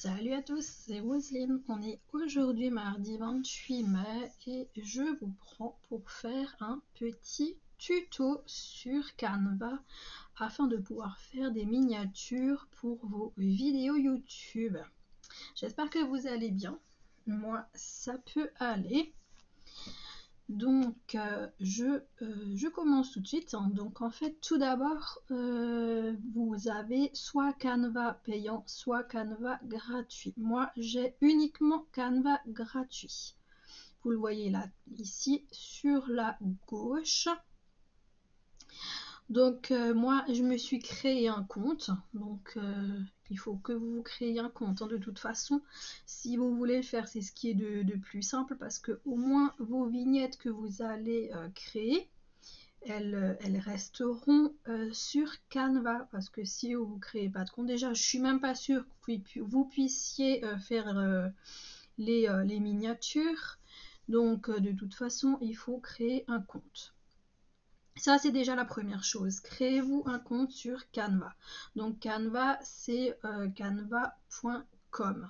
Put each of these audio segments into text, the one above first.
Salut à tous, c'est Roselyne. On est aujourd'hui mardi 28 mai et je vous prends pour faire un petit tuto sur Canva afin de pouvoir faire des miniatures pour vos vidéos YouTube. J'espère que vous allez bien. Moi, ça peut aller. Donc, je commence tout de suite. Donc, en fait, tout d'abord, vous avez soit Canva payant, soit Canva gratuit. Moi, j'ai uniquement Canva gratuit. Vous le voyez là, ici, sur la gauche. Donc, moi, je me suis créé un compte. Donc, il faut que vous créez un compte. De toute façon, si vous voulez le faire, c'est ce qui est de plus simple parce que au moins vos vignettes que vous allez créer, elles resteront sur Canva. Parce que si vous ne créez pas de compte, déjà, je suis même pas sûre que vous puissiez faire les miniatures. Donc, de toute façon, il faut créer un compte. Ça, c'est déjà la première chose. Créez-vous un compte sur Canva. Donc, Canva, c'est canva.com.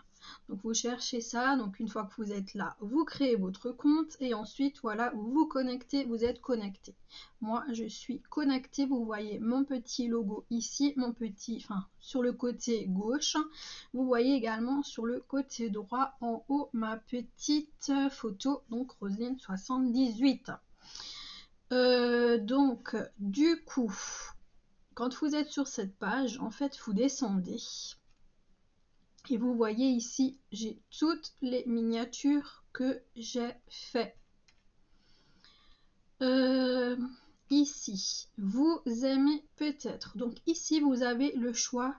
Donc, vous cherchez ça. Donc, une fois que vous êtes là, vous créez votre compte. Et ensuite, voilà, vous vous connectez. Vous êtes connecté. Moi, je suis connectée. Vous voyez mon petit logo ici, sur le côté gauche. Vous voyez également sur le côté droit, en haut, ma petite photo. Donc, Roselyne 78. Donc, du coup, quand vous êtes sur cette page, en fait, vous descendez et vous voyez ici, j'ai toutes les miniatures que j'ai fait. Ici, vous aimez peut-être. Donc ici, vous avez le choix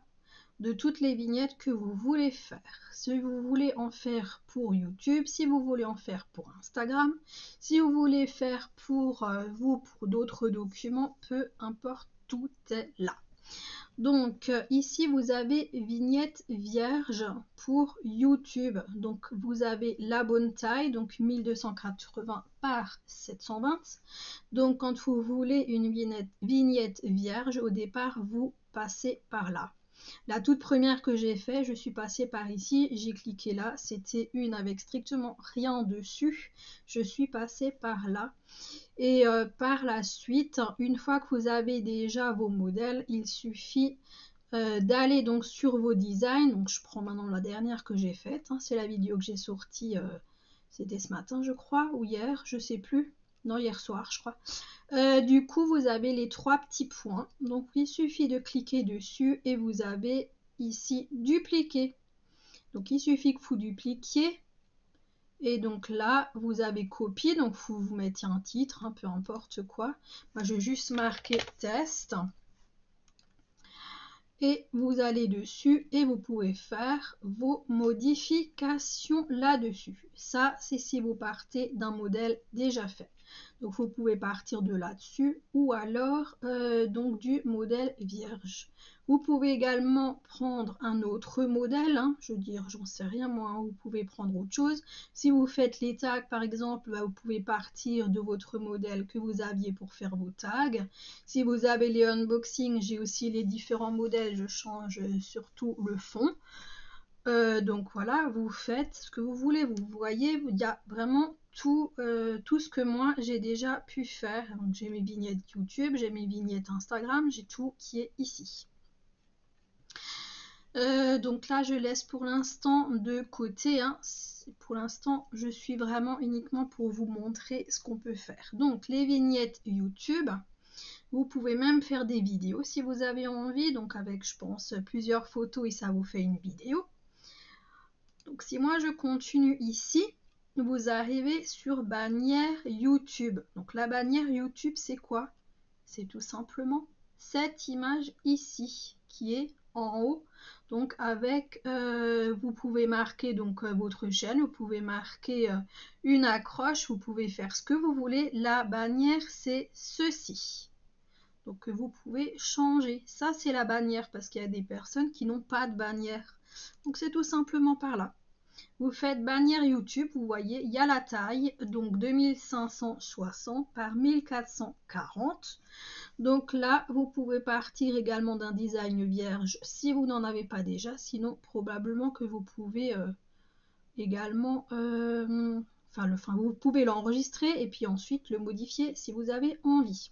de toutes les vignettes que vous voulez faire. Si vous voulez en faire pour YouTube, si vous voulez en faire pour Instagram, si vous voulez faire pour pour d'autres documents, peu importe, tout est là. Donc ici vous avez vignette vierge pour YouTube. Donc vous avez la bonne taille, donc 1280 par 720. Donc quand vous voulez une vignette vierge, au départ vous passez par là. La toute première que j'ai fait, je suis passée par ici, j'ai cliqué là, c'était une avec strictement rien dessus. Je suis passée par là. Et par la suite, une fois que vous avez déjà vos modèles, il suffit d'aller donc sur vos designs. Donc je prends maintenant la dernière que j'ai faite. C'est la vidéo que j'ai sortie, c'était ce matin je crois, ou hier, je sais plus. Non, hier soir je crois. Du coup, vous avez les trois petits points. Donc, il suffit de cliquer dessus et vous avez ici dupliquer. Donc, il suffit que vous dupliquiez. Et donc là, vous avez copié. Donc, vous mettez un titre, peu importe quoi. Moi, je vais juste marquer test. Et vous allez dessus et vous pouvez faire vos modifications là-dessus. Ça, c'est si vous partez d'un modèle déjà fait. Donc vous pouvez partir de là-dessus ou alors donc du modèle vierge. Vous pouvez également prendre un autre modèle, je veux dire, j'en sais rien moi, vous pouvez prendre autre chose. Si vous faites les tags par exemple, vous pouvez partir de votre modèle que vous aviez pour faire vos tags. Si vous avez les unboxings, j'ai aussi les différents modèles, je change surtout le fond. Donc voilà, vous faites ce que vous voulez. Vous voyez, il y a vraiment tout ce que moi j'ai déjà pu faire. Donc j'ai mes vignettes YouTube, j'ai mes vignettes Instagram, j'ai tout qui est ici. Donc là je laisse pour l'instant de côté. Pour l'instant je suis vraiment uniquement pour vous montrer ce qu'on peut faire. Donc les vignettes YouTube. Vous pouvez même faire des vidéos si vous avez envie, donc avec je pense plusieurs photos et ça vous fait une vidéo. Donc si moi je continue ici, vous arrivez sur bannière YouTube. Donc la bannière YouTube c'est quoi? C'est tout simplement cette image ici qui est en haut. Donc avec, vous pouvez marquer donc votre chaîne, vous pouvez marquer une accroche, vous pouvez faire ce que vous voulez. La bannière c'est ceci. Donc vous pouvez changer. Ça c'est la bannière parce qu'il y a des personnes qui n'ont pas de bannière. Donc c'est tout simplement par là. Vous faites bannière YouTube, vous voyez, il y a la taille, donc 2560 par 1440. Donc là, vous pouvez partir également d'un design vierge si vous n'en avez pas déjà, sinon probablement que vous pouvez également, vous pouvez l'enregistrer et puis ensuite le modifier si vous avez envie.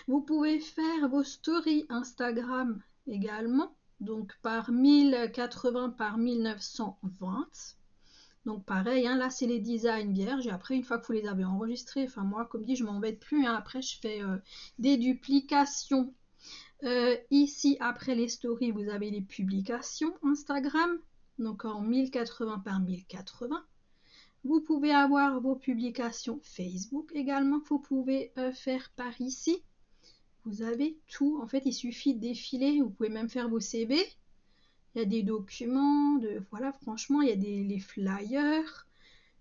Vous pouvez faire vos stories Instagram également, donc par 1080 par 1920. Donc pareil, hein, là c'est les designs vierges et après une fois que vous les avez enregistrés, enfin moi comme dit je m'embête plus, hein, après je fais des duplications. Ici après les stories vous avez les publications Instagram, donc en 1080 par 1080. Vous pouvez avoir vos publications Facebook également, vous pouvez faire par ici. Vous avez tout, en fait il suffit de défiler, vous pouvez même faire vos CV. Il y a des documents, voilà, franchement, il y a les flyers,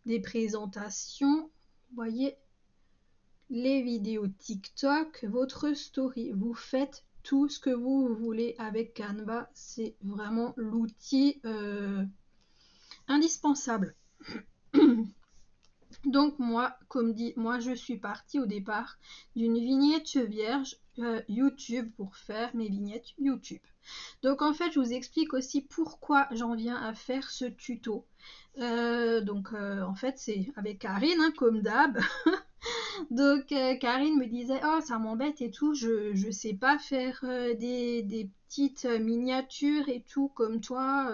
des présentations, vous voyez, les vidéos TikTok, votre story. Vous faites tout ce que vous voulez avec Canva. C'est vraiment l'outil indispensable. Donc moi, comme dit, moi je suis partie au départ d'une vignette vierge YouTube pour faire mes vignettes YouTube. Donc en fait, je vous explique aussi pourquoi j'en viens à faire ce tuto. En fait, c'est avec Karine, hein, comme d'hab. Donc Karine me disait oh ça m'embête et tout, je sais pas faire des petites miniatures et tout comme toi,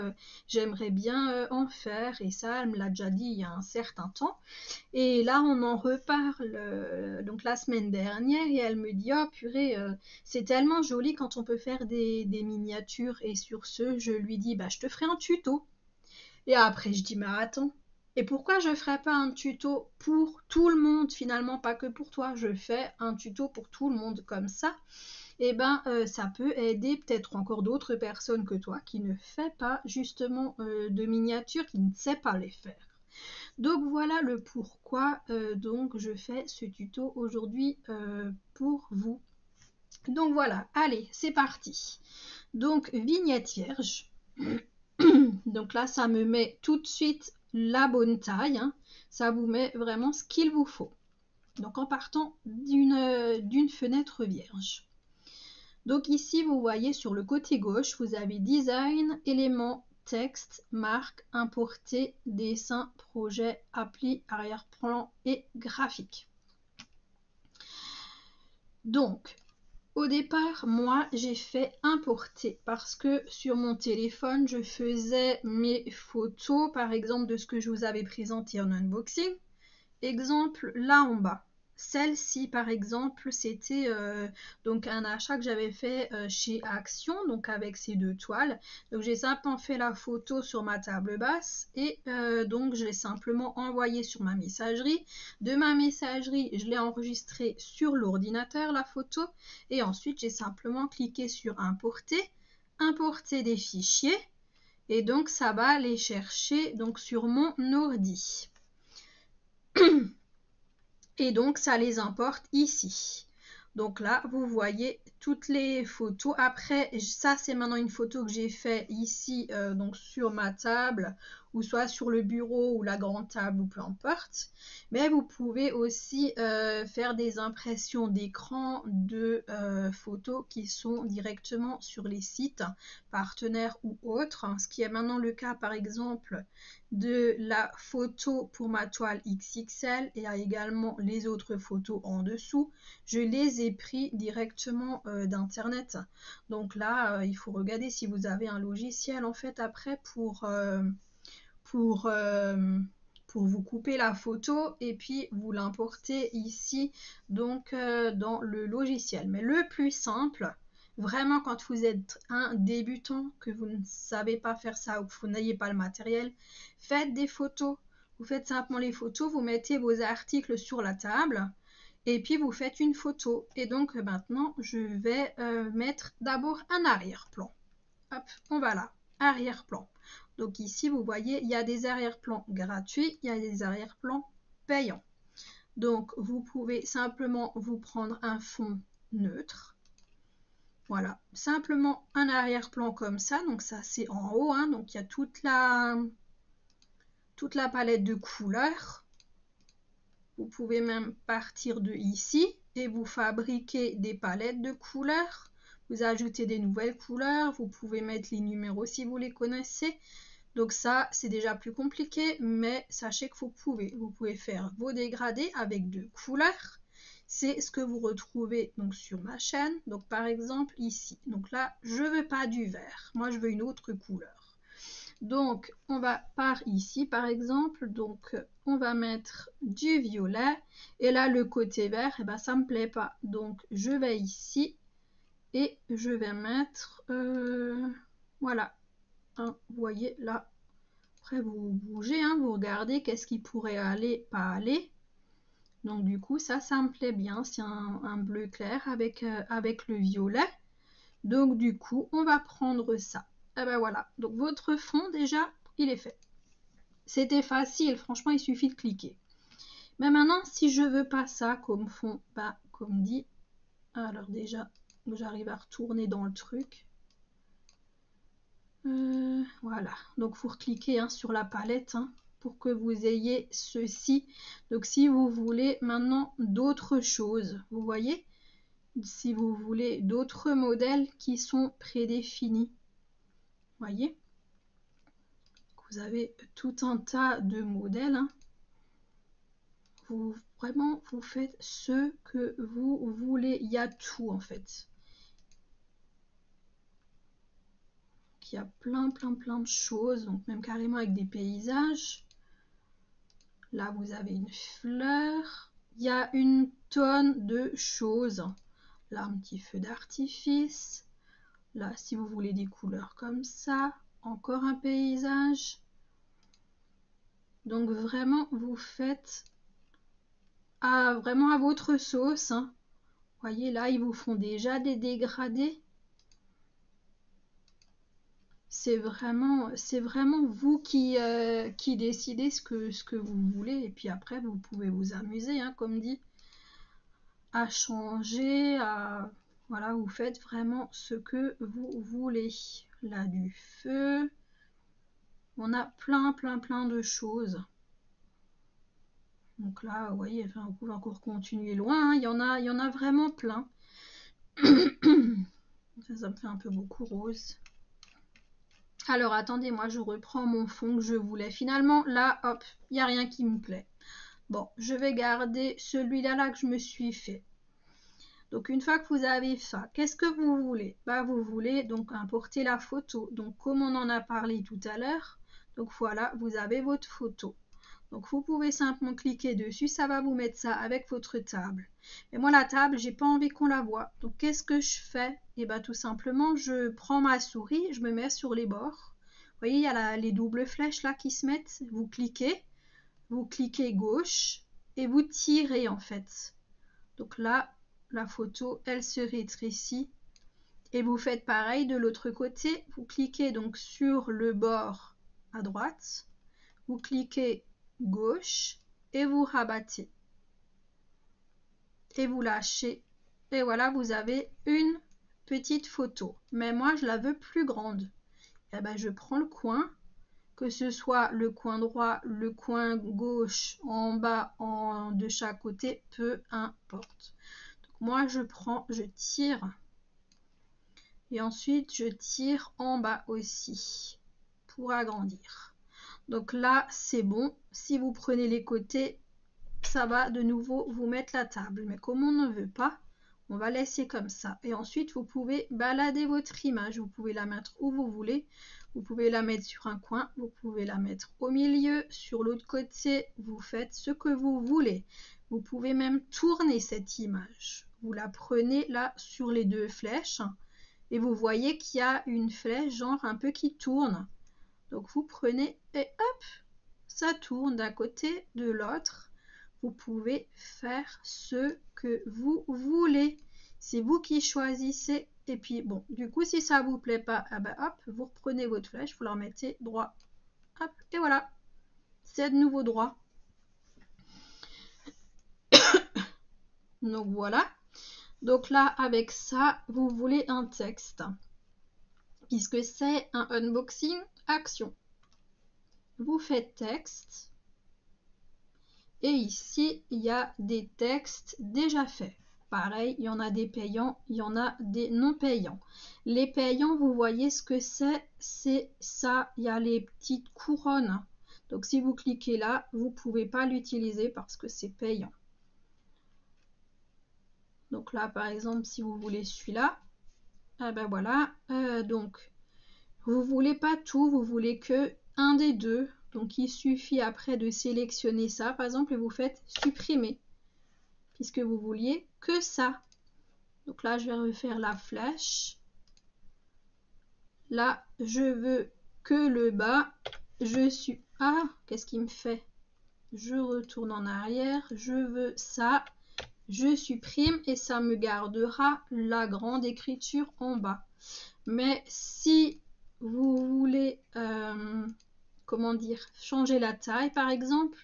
j'aimerais bien en faire et ça elle me l'a déjà dit il y a un certain temps et là on en reparle donc la semaine dernière et elle me dit oh purée c'est tellement joli quand on peut faire des miniatures et sur ce je lui dis bah je te ferai un tuto. Et après, je dis, mais attends, et pourquoi je ne ferais pas un tuto pour tout le monde, finalement, pas que pour toi, je fais un tuto pour tout le monde comme ça, et ben ça peut aider peut-être encore d'autres personnes que toi qui ne fait pas justement de miniatures, qui ne sait pas les faire. Donc voilà le pourquoi donc je fais ce tuto aujourd'hui pour vous. Donc voilà, allez, c'est parti. Donc vignette vierge. Donc là, ça me met tout de suite la bonne taille. Hein. Ça vous met vraiment ce qu'il vous faut. Donc en partant d'une fenêtre vierge. Donc ici, vous voyez sur le côté gauche, vous avez design, éléments, texte, marque, importer, dessin, projet, appli, arrière-plan et graphique. Donc, au départ, moi, j'ai fait importer parce que sur mon téléphone, je faisais mes photos, par exemple, de ce que je vous avais présenté en unboxing. Exemple, là en bas. Celle-ci, par exemple, c'était donc un achat que j'avais fait chez Action, donc avec ces deux toiles. Donc j'ai simplement fait la photo sur ma table basse et donc je l'ai simplement envoyée sur ma messagerie. De ma messagerie, je l'ai enregistrée sur l'ordinateur, la photo, et ensuite j'ai simplement cliqué sur importer, importer des fichiers, et donc ça va les chercher donc sur mon ordi. Et donc ça les importe ici. Donc là vous voyez toutes les photos. Après ça c'est maintenant une photo que j'ai fait ici donc sur ma table ou soit sur le bureau ou la grande table ou peu importe. Mais vous pouvez aussi faire des impressions d'écran de photos qui sont directement sur les sites partenaires ou autres. Ce qui est maintenant le cas par exemple de la photo pour ma toile XXL et également les autres photos en dessous. Je les ai pris directement d'internet. Donc là, il faut regarder si vous avez un logiciel en fait après pour vous couper la photo et puis vous l'importer ici donc dans le logiciel. Mais le plus simple, vraiment quand vous êtes un débutant, que vous ne savez pas faire ça ou que vous n'ayez pas le matériel, faites des photos. Vous faites simplement les photos, vous mettez vos articles sur la table et puis vous faites une photo. Et donc maintenant, je vais mettre d'abord un arrière-plan. Hop, on va là, arrière-plan. Donc ici, vous voyez, il y a des arrière-plans gratuits, il y a des arrière-plans payants. Donc, vous pouvez simplement vous prendre un fond neutre. Voilà, simplement un arrière-plan comme ça. Donc ça, c'est en haut. Hein, donc il y a toute la toute la palette de couleurs. Vous pouvez même partir de ici et vous fabriquer des palettes de couleurs. Vous ajoutez des nouvelles couleurs. Vous pouvez mettre les numéros si vous les connaissez. Donc ça, c'est déjà plus compliqué, mais sachez que vous pouvez faire vos dégradés avec deux couleurs. C'est ce que vous retrouvez donc sur ma chaîne. Donc par exemple ici. Donc là, je ne veux pas du vert. Moi, je veux une autre couleur. Donc on va par ici par exemple. Donc on va mettre du violet. Et là, le côté vert, eh ben, ça ne me plaît pas. Donc je vais ici et je vais mettre... voilà. Hein, vous voyez là. Après vous bougez, hein, vous regardez qu'est-ce qui pourrait aller, pas aller. Donc du coup ça me plaît bien, c'est un bleu clair avec le violet. Donc du coup on va prendre ça. Et ben voilà, donc votre fond déjà il est fait. C'était facile, franchement il suffit de cliquer. Mais maintenant si je veux pas ça comme fond, bah comme dit, alors déjà j'arrive à retourner dans le truc. Voilà, donc vous recliquez hein, sur la palette hein, pour que vous ayez ceci. Donc si vous voulez maintenant d'autres choses, vous voyez, si vous voulez d'autres modèles qui sont prédéfinis, voyez, vous avez tout un tas de modèles. Hein. Vraiment, vous faites ce que vous voulez. Il y a tout en fait. Il y a plein de choses, donc même carrément avec des paysages. Là, vous avez une fleur. Il y a une tonne de choses. Là, un petit feu d'artifice. Là, si vous voulez des couleurs comme ça. Encore un paysage. Donc, vraiment, vous faites vraiment à votre sauce. Hein. Vous voyez, là, ils vous font déjà des dégradés. C'est vraiment vous qui décidez ce que vous voulez. Et puis après, vous pouvez vous amuser, hein, comme dit, à changer, voilà, vous faites vraiment ce que vous voulez. Là, du feu. On a plein de choses. Donc là, vous voyez, enfin, vous pouvez encore continuer loin. Hein. Il y en a vraiment plein. Ça me fait un peu beaucoup rose. Alors attendez, moi je reprends mon fond que je voulais. Finalement, là, hop, il n'y a rien qui me plaît. Bon, je vais garder celui-là là que je me suis fait. Donc une fois que vous avez ça, qu'est-ce que vous voulez? Bah, vous voulez donc importer la photo. Donc comme on en a parlé tout à l'heure, donc voilà, vous avez votre photo. Donc vous pouvez simplement cliquer dessus, ça va vous mettre ça avec votre table. Et moi la table, j'ai pas envie qu'on la voit. Donc qu'est-ce que je fais? Et bah tout simplement, je prends ma souris, je me mets sur les bords. Vous voyez, il y a les doubles flèches là qui se mettent. Vous cliquez gauche et vous tirez en fait. Donc là, la photo, elle se rétrécit. Et vous faites pareil de l'autre côté. Vous cliquez donc sur le bord à droite. Vous cliquez gauche et vous rabattez. Et vous lâchez. Et voilà, vous avez une petite photo. Mais moi, je la veux plus grande. Et ben, je prends le coin, que ce soit le coin droit, le coin gauche, en bas, de chaque côté, peu importe. Moi, je tire. Et ensuite, je tire en bas aussi pour agrandir. Donc là, c'est bon. Si vous prenez les côtés, ça va de nouveau vous mettre la table. Mais comme on ne veut pas, on va laisser comme ça. Et ensuite, vous pouvez balader votre image. Vous pouvez la mettre où vous voulez. Vous pouvez la mettre sur un coin. Vous pouvez la mettre au milieu. Sur l'autre côté, vous faites ce que vous voulez. Vous pouvez même tourner cette image. Vous la prenez là sur les deux flèches. Et vous voyez qu'il y a une flèche genre un peu qui tourne. Donc vous prenez et hop, ça tourne d'un côté, de l'autre. Vous pouvez faire ce que vous voulez. C'est vous qui choisissez. Et puis bon, du coup, si ça vous plaît pas, ah ben, hop, vous reprenez votre flèche, vous la remettez droit. Hop, et voilà. C'est de nouveau droit. Donc voilà. Donc là, avec ça, vous voulez un texte. Puisque c'est un unboxing action. vous faites texte. Et ici, il y a des textes déjà faits. Pareil, il y en a des payants, il y en a des non payants. Les payants, vous voyez ce que c'est ça, il y a les petites couronnes. Donc si vous cliquez là, vous ne pouvez pas l'utiliser parce que c'est payant. Donc là, par exemple, si vous voulez celui-là, ah ben voilà, donc vous voulez pas tout, vous voulez que un des deux. Donc il suffit après de sélectionner ça, par exemple, et vous faites supprimer, puisque vous vouliez que ça. Donc là, je vais refaire la flèche. Là, je veux que le bas. Je suis... Ah, qu'est-ce qu'il me fait? Je retourne en arrière. Je veux ça. Je supprime et ça me gardera la grande écriture en bas. Mais si vous voulez, comment dire, changer la taille, par exemple,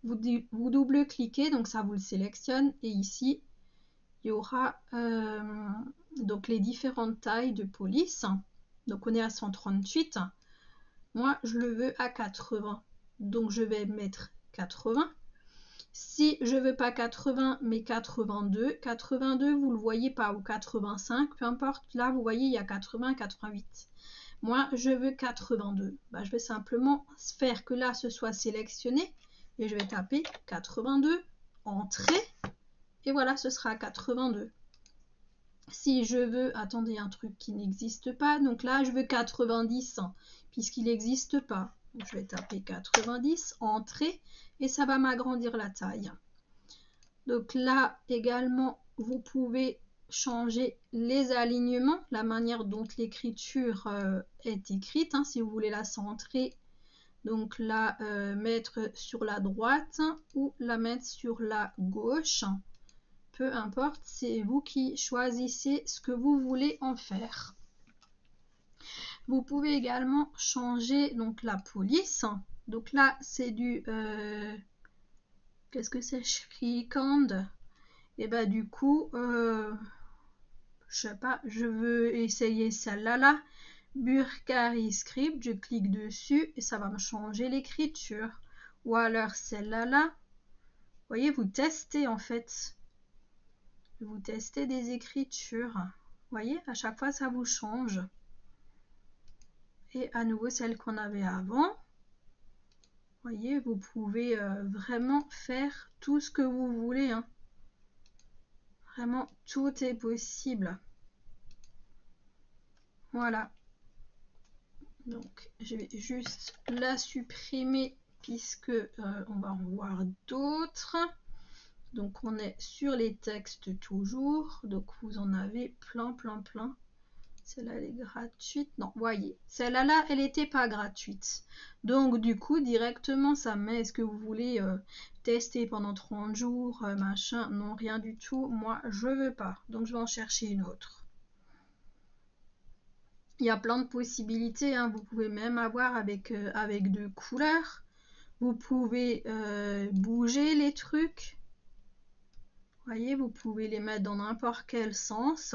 vous double-cliquez, donc ça vous le sélectionne. Et ici, il y aura donc les différentes tailles de police. Donc on est à 138. Moi, je le veux à 80. Donc je vais mettre 80. Si je veux pas 80, mais 82, 82, vous le voyez pas, ou 85, peu importe. Là, vous voyez, il y a 80, 88. Moi, je veux 82. Bah, je vais simplement faire que là, ce soit sélectionné. Et je vais taper 82, entrée. Et voilà, ce sera 82. Si je veux, attendez, un truc qui n'existe pas, donc là je veux 90, puisqu'il n'existe pas. Donc, je vais taper 90, entrée, et ça va m'agrandir la taille. Donc là également, vous pouvez changer les alignements, la manière dont l'écriture est écrite, hein, si vous voulez la centrer, donc la mettre sur la droite ou la mettre sur la gauche. Peu importe, c'est vous qui choisissez ce que vous voulez en faire. Vous pouvez également changer donc la police. Donc là, c'est du... qu'est-ce que c'est? Shrikhand. Et bah du coup, je sais pas, je veux essayer celle-là là. Burkari Script, je clique dessus et ça va me changer l'écriture. Ou alors celle-là là. Vous voyez, vous testez en fait. Vous testez des écritures. Vous voyez, à chaque fois, ça vous change. Et à nouveau, celle qu'on avait avant. Vous voyez, vous pouvez vraiment faire tout ce que vous voulez. Hein. Vraiment, tout est possible. Voilà. Donc, je vais juste la supprimer puisque on va en voir d'autres. Donc, on est sur les textes toujours. Donc, vous en avez plein. Celle-là, elle est gratuite. Non, voyez, celle-là, elle n'était pas gratuite. Donc, du coup, directement, ça met, est-ce que vous voulez tester pendant 30 jours, machin? Non, rien du tout. Moi, je veux pas. Donc, je vais en chercher une autre. Il y a plein de possibilités. Hein. Vous pouvez même avoir avec 2 couleurs. Vous pouvez bouger les trucs. Vous voyez, vous pouvez les mettre dans n'importe quel sens.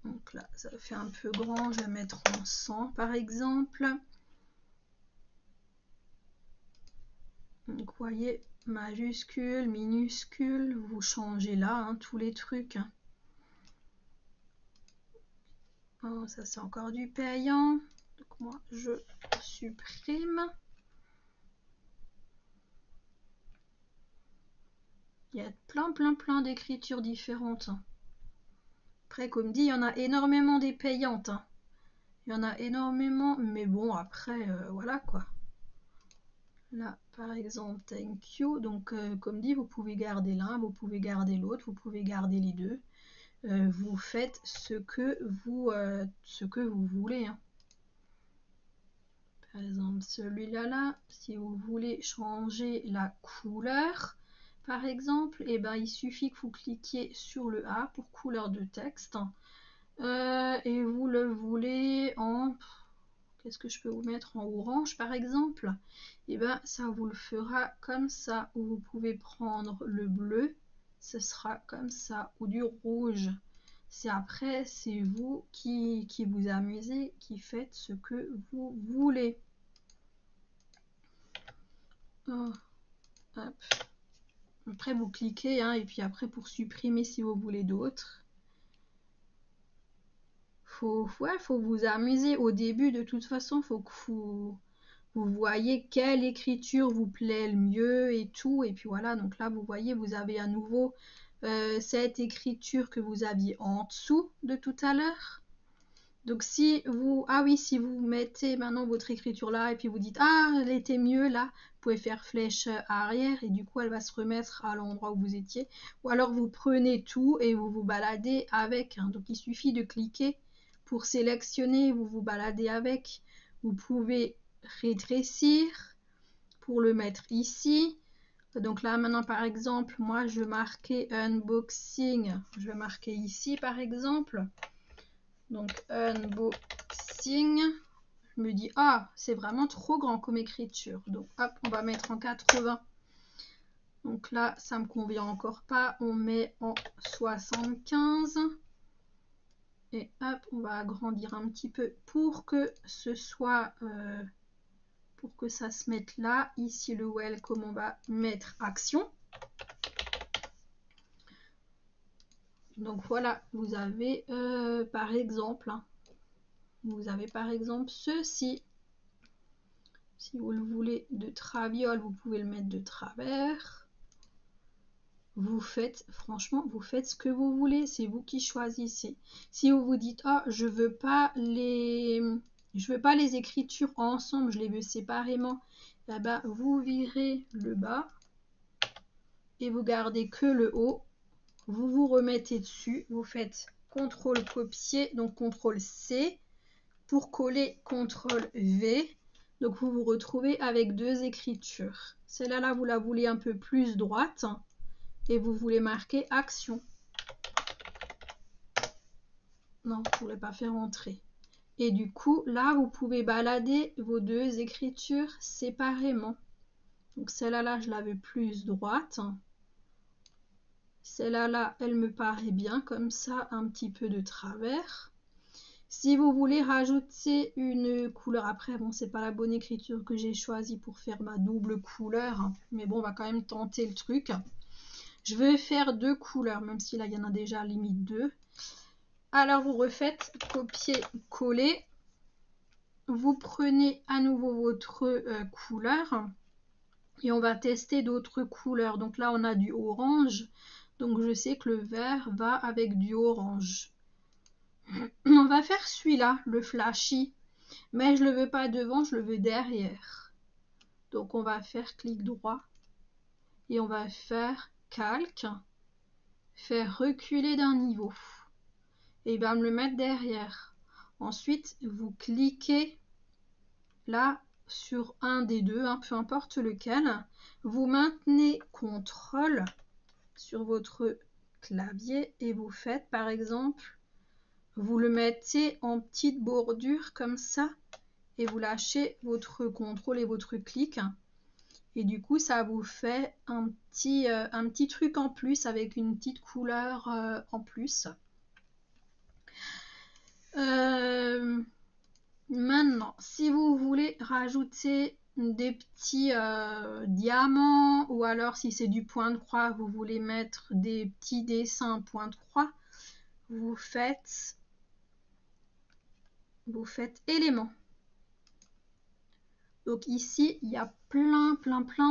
Donc là, ça fait un peu grand, je vais mettre en 100 par exemple. Donc vous voyez, majuscule, minuscule, vous changez là, hein, tous les trucs. Oh, ça c'est encore du payant. Donc moi, je supprime. Il y a plein d'écritures différentes. Après, comme dit, il y en a énormément des payantes. Hein. Il y en a énormément, mais bon, après, voilà quoi. Là, par exemple, thank you. Donc, comme dit, vous pouvez garder l'un, vous pouvez garder l'autre, vous pouvez garder les deux. Vous faites ce que vous voulez. Hein. Par exemple, celui-là, là, si vous voulez changer la couleur, par exemple, et ben, il suffit que vous cliquiez sur le A pour couleur de texte. Et vous le voulez en... Qu'est-ce que je peux vous mettre en orange par exemple? Et bien ça vous le fera comme ça. Ou vous pouvez prendre le bleu, ce sera comme ça. Ou du rouge. C'est après, c'est vous qui vous amusez, qui faites ce que vous voulez. Oh, hop. Après, vous cliquez, hein, et puis après, pour supprimer si vous voulez d'autres. Faut vous amuser. Au début, de toute façon, faut que vous voyez quelle écriture vous plaît le mieux et tout. Et puis voilà, donc là, vous voyez, vous avez à nouveau cette écriture que vous aviez en dessous de tout à l'heure. Donc si vous, ah oui, si vous mettez maintenant votre écriture là et puis vous dites, ah, elle était mieux là, vous pouvez faire flèche arrière et du coup, elle va se remettre à l'endroit où vous étiez. Ou alors, vous prenez tout et vous vous baladez avec, hein. Donc, il suffit de cliquer pour sélectionner, vous vous baladez avec. Vous pouvez rétrécir pour le mettre ici. Donc là, maintenant, par exemple, moi, je vais marquer unboxing. Je vais marquer ici, par exemple. Donc, unboxing. Je me dis, ah, c'est vraiment trop grand comme écriture. Donc, hop, on va mettre en 80. Donc là, ça me convient encore pas. On met en 75. Et hop, on va agrandir un petit peu pour que ce soit... pour que ça se mette là. Ici, le welcome, on va mettre action. Donc voilà, vous avez par exemple, hein, vous avez par exemple ceci. Si vous le voulez de traviole, vous pouvez le mettre de travers. Vous faites, franchement, vous faites ce que vous voulez. C'est vous qui choisissez. Si vous vous dites, ah, je veux pas les écritures ensemble, je les veux séparément, eh ben, vous virez le bas et vous gardez que le haut. Vous vous remettez dessus, vous faites CTRL copier, donc CTRL C, pour coller CTRL V. Donc vous vous retrouvez avec deux écritures. Celle-là, vous la voulez un peu plus droite et vous voulez marquer action. Non, vous ne voulez pas faire entrer. Et du coup, là, vous pouvez balader vos deux écritures séparément. Donc celle-là, je la veux plus droite. Celle-là, elle me paraît bien, comme ça, un petit peu de travers. Si vous voulez rajouter une couleur, après, bon, c'est pas la bonne écriture que j'ai choisie pour faire ma double couleur, mais bon, on va quand même tenter le truc. Je vais faire deux couleurs, même si là, il y en a déjà limite deux. Alors, vous refaites copier-coller. Vous prenez à nouveau votre couleur et on va tester d'autres couleurs. Donc là, on a du orange. Donc, je sais que le vert va avec du orange. On va faire celui-là, le flashy, mais je ne le veux pas devant, je le veux derrière. Donc on va faire clic droit et on va faire calque, faire reculer d'un niveau et il va me le mettre derrière. Ensuite, vous cliquez là sur un des deux, hein, peu importe lequel. Vous maintenez CTRL sur votre clavier et vous faites par exemple, vous le mettez en petite bordure comme ça et vous lâchez votre CTRL et votre clic et du coup ça vous fait un petit truc en plus avec une petite couleur en plus. Maintenant, si vous voulez rajouter des petits diamants ou alors si c'est du point de croix, vous voulez mettre des petits dessins point de croix, vous faites éléments. Donc ici, il y a plein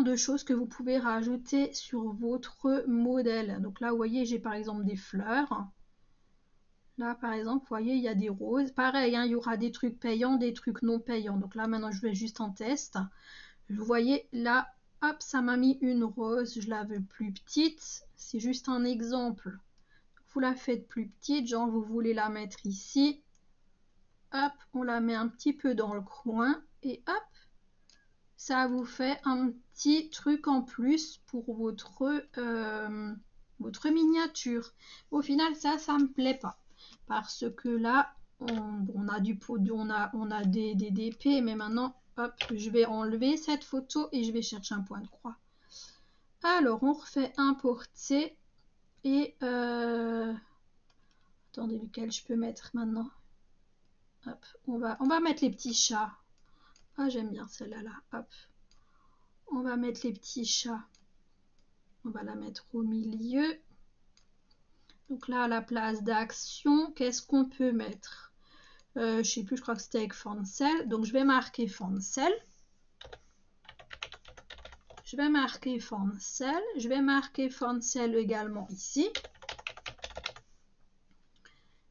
de choses que vous pouvez rajouter sur votre modèle. Donc là, vous voyez, j'ai par exemple des fleurs. Là, par exemple, vous voyez, il y a des roses. Pareil, hein, il y aura des trucs payants, des trucs non payants. Donc là, maintenant, je vais juste en test. Vous voyez, là, hop, ça m'a mis une rose. Je la veux plus petite. C'est juste un exemple. Vous la faites plus petite, genre vous voulez la mettre ici. Hop, on la met un petit peu dans le coin. Et hop, ça vous fait un petit truc en plus pour votre miniature. Au final, ça me plaît pas. Parce que là, on a des DP, mais maintenant, hop, je vais enlever cette photo et je vais chercher un point de croix. Alors, on refait importer et attendez, lequel je peux mettre maintenant. Hop, on va mettre les petits chats. Ah, j'aime bien celle-là, là. Hop. on va mettre les petits chats. On va la mettre au milieu. Donc là, à la place d'action, qu'est-ce qu'on peut mettre? Je sais plus, je crois que c'était avec Foncel. Donc je vais marquer Foncel. Je vais marquer Foncel. Je vais marquer Foncel également ici.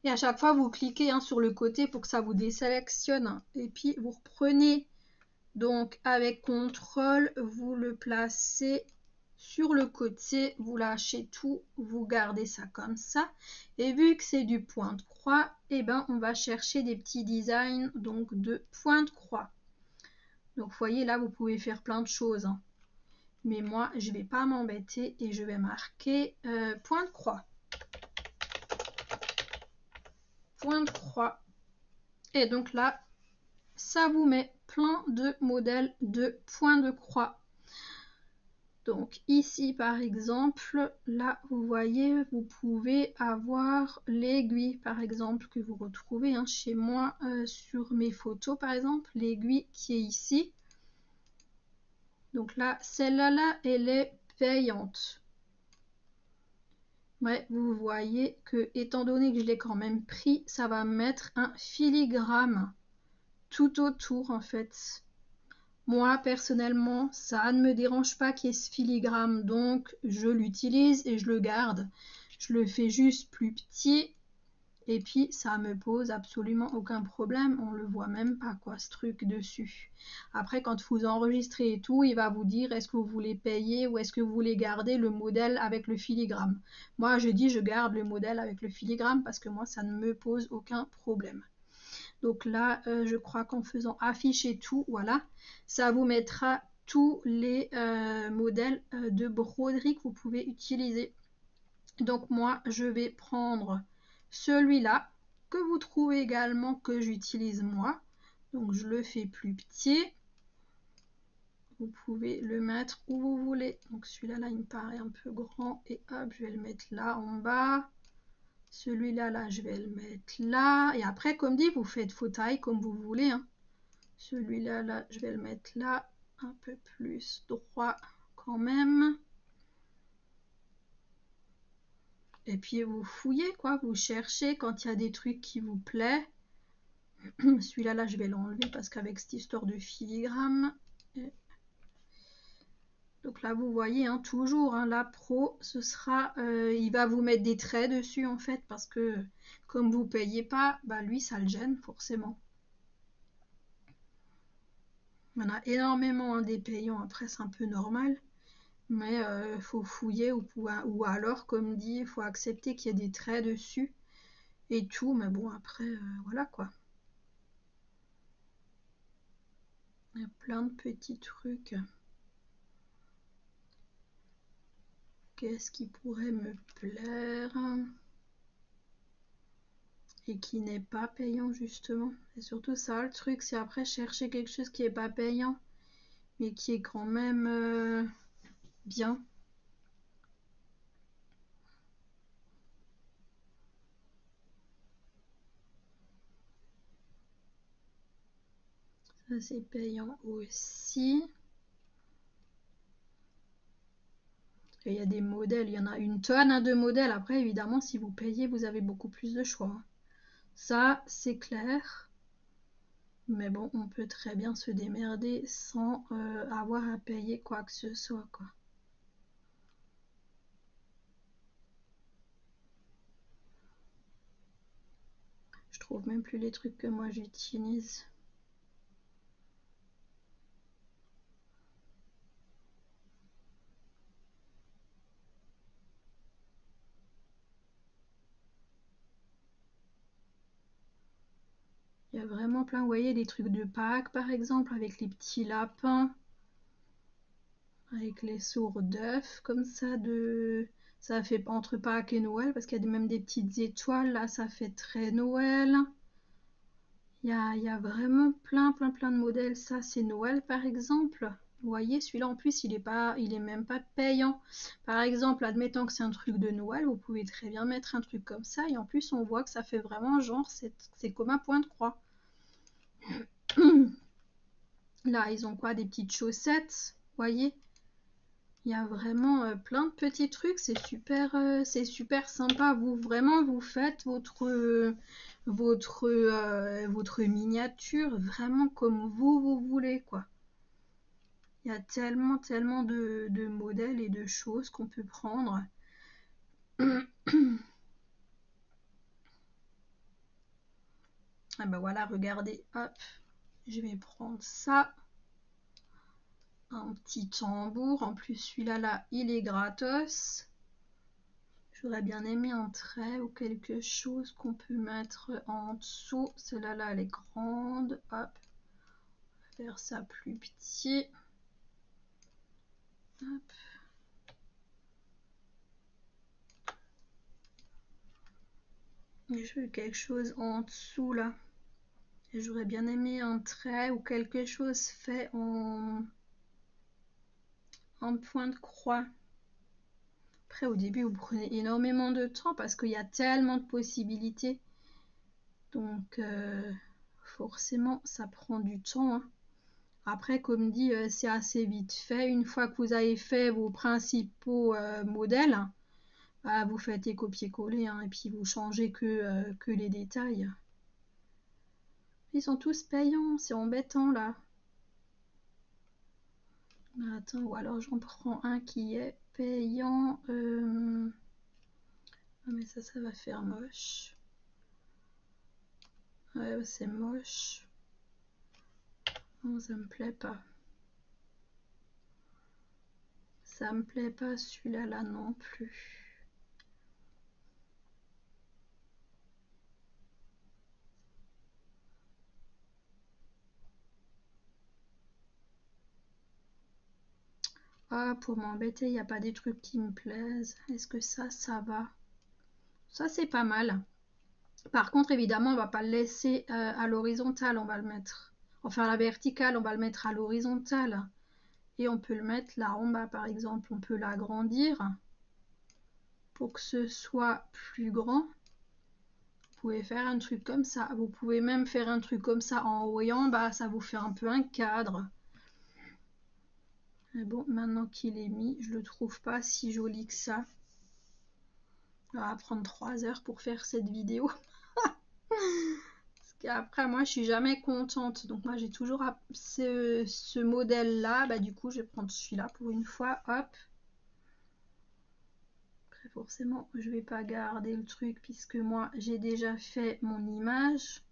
Et à chaque fois, vous cliquez sur le côté pour que ça vous désélectionne. Et puis, vous reprenez donc avec CTRL, vous le placez sur le côté, vous lâchez tout, vous gardez ça comme ça. Et vu que c'est du point de croix, eh ben, on va chercher des petits designs donc de point de croix. Donc, vous voyez, là, vous pouvez faire plein de choses. Mais moi, je ne vais pas m'embêter et je vais marquer point de croix. Point de croix. Et donc là, ça vous met plein de modèles de points de croix. Donc ici par exemple, là vous voyez, vous pouvez avoir l'aiguille par exemple que vous retrouvez chez moi sur mes photos par exemple, l'aiguille qui est ici. Donc là, celle-là, elle est payante. Ouais, vous voyez que étant donné que je l'ai quand même pris, ça va mettre un filigrane tout autour en fait. Moi, personnellement, ça ne me dérange pas qu'il y ait ce filigrane, donc je l'utilise et je le garde. Je le fais juste plus petit et puis ça me pose absolument aucun problème. On le voit même pas, quoi, ce truc dessus. Après, quand vous enregistrez et tout, il va vous dire est-ce que vous voulez payer ou est-ce que vous voulez garder le modèle avec le filigrane. Moi, je dis je garde le modèle avec le filigrane parce que moi, ça ne me pose aucun problème. Donc là, je crois qu'en faisant afficher tout, voilà, ça vous mettra tous les modèles de broderie que vous pouvez utiliser. Donc moi, je vais prendre celui-là, que vous trouvez également que j'utilise moi. Donc je le fais plus petit. Vous pouvez le mettre où vous voulez. Donc celui-là, là, il me paraît un peu grand. Et hop, je vais le mettre là en bas. Celui-là, là, je vais le mettre là. Et après, comme dit, vous faites vos tailles comme vous voulez. Celui-là, là, je vais le mettre là. Un peu plus droit quand même. Et puis, vous fouillez, quoi. Vous cherchez quand il y a des trucs qui vous plaisent. Celui-là, là, je vais l'enlever parce qu'avec cette histoire de filigrane... Donc là, vous voyez, toujours, la pro, ce sera, il va vous mettre des traits dessus, en fait, parce que comme vous ne payez pas, bah, lui, ça le gêne, forcément. Il y en a énormément des payants, après, c'est un peu normal. Mais il faut fouiller, ou alors, comme dit, il faut accepter qu'il y ait des traits dessus et tout. Mais bon, après, voilà, quoi. Il y a plein de petits trucs. Qu'est-ce qui pourrait me plaire et qui n'est pas payant justement? C'est surtout ça le truc, c'est après chercher quelque chose qui n'est pas payant mais qui est quand même bien. Ça c'est payant aussi. Et il y a des modèles, il y en a une tonne de modèles. Après évidemment si vous payez vous avez beaucoup plus de choix. Ça c'est clair. Mais bon, on peut très bien se démerder sans avoir à payer quoi que ce soit, quoi. Je trouve même plus les trucs que moi j'utilise. Il y a vraiment plein, vous voyez, des trucs de Pâques par exemple, avec les petits lapins, avec les sourds d'œufs, comme ça, ça fait entre Pâques et Noël, parce qu'il y a même des petites étoiles, là, ça fait très Noël. Il y a vraiment plein de modèles. Ça, c'est Noël par exemple. Vous voyez, celui-là en plus, il est même pas payant. Par exemple, admettons que c'est un truc de Noël, vous pouvez très bien mettre un truc comme ça, et en plus, on voit que ça fait vraiment genre, c'est comme un point de croix. Là, ils ont quoi? Des petites chaussettes. Voyez, il y a vraiment plein de petits trucs. C'est super sympa. Vous vraiment, vous faites votre miniature vraiment comme vous voulez, quoi. Il y a tellement de modèles et de choses qu'on peut prendre. Ah ben voilà, regardez, hop, je vais prendre ça. Un petit tambour. En plus, celui-là, là, il est gratos. J'aurais bien aimé un trait ou quelque chose qu'on peut mettre en dessous. Celle-là, là, elle est grande. Hop, faire ça plus petit. Hop. Et je veux quelque chose en dessous, là. Et j'aurais bien aimé un trait ou quelque chose fait en point de croix. Après, au début, vous prenez énormément de temps parce qu'il y a tellement de possibilités. Donc, forcément, ça prend du temps, hein. Après, comme dit, c'est assez vite fait. Une fois que vous avez fait vos principaux modèles, bah, vous faites les copier-coller, hein, et puis vous changez que les détails. Ils sont tous payants, c'est embêtant là. Attends, ou alors j'en prends un qui est payant. Ah, mais ça va faire moche. Ouais, c'est moche. Non, ça me plaît pas. Ça me plaît pas celui-là là non plus. Ah, pour m'embêter, il n'y a pas des trucs qui me plaisent. Est-ce que ça va? Ça, c'est pas mal. Par contre, évidemment, on va pas le laisser à l'horizontale, on va le mettre. Enfin, à la verticale, on va le mettre à l'horizontale. Et on peut le mettre là en bas, par exemple. On peut l'agrandir pour que ce soit plus grand. Vous pouvez faire un truc comme ça. Vous pouvez même faire un truc comme ça en haut et en bas. Ça vous fait un peu un cadre. Mais bon, maintenant qu'il est mis, je le trouve pas si joli que ça. On va prendre 3 heures pour faire cette vidéo. Parce qu'après, moi, je suis jamais contente. Donc, moi, j'ai toujours ce modèle-là. Bah, du coup, je vais prendre celui-là pour une fois. Hop. Après, forcément, je vais pas garder le truc puisque moi, j'ai déjà fait mon image.